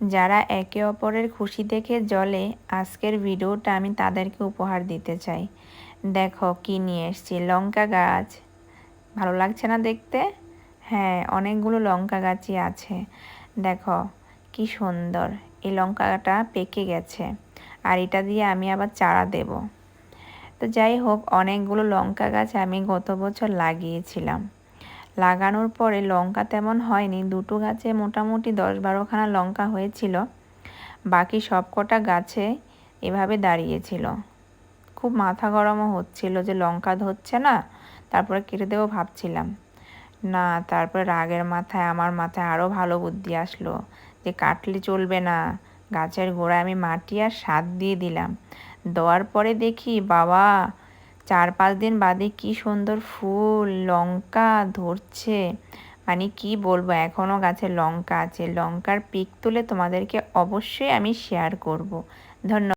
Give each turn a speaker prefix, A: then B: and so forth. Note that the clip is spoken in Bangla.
A: যারা একে অপরের খুশি দেখে জ্বলে, আজকের ভিডিওটা আমি তাদেরকে উপহার দিতে চাই। দেখো কি নিয়ে এসেছি, লঙ্কা গাছ। ভালো লাগছে না দেখতে? হ্যাঁ, অনেকগুলো লঙ্কা গাছই আছে। দেখো কি সুন্দর, এই লঙ্কাটা পেকে গেছে, আর এটা দিয়ে আমি আবার চারা দেব। তো যাই হোক, অনেকগুলো লঙ্কা গাছ আমি গত বছর লাগিয়েছিলাম। লাগানোর পরে লঙ্কা তেমন হয়নি, দুটো গাছে মোটামুটি 10-12খানা লঙ্কা হয়েছিল, বাকি সব কটা গাছে এভাবে দাঁড়িয়েছিল। খুব মাথা গরমও হচ্ছিল যে লঙ্কা ধরছে না, তারপরে কেটে দেবো ভাবছিলাম। না, তারপরে রাগের মাথায় আমার মাথায় আরও ভালো বুদ্ধি আসলো যে কাটলে চলবে না। গাছের গোড়ায় আমি মাটি আর সার দিয়ে দিলাম। দেওয়ার পরে দেখি বাবা, 4-5 দিন বাদে কি সুন্দর ফুল লঙ্কা ধরছে। মানে কি বলবো, এখনও গাছে লঙ্কা আছে। লঙ্কার পিক তুলে তোমাদেরকে অবশ্যই আমি শেয়ার করব। ধন্যবাদ।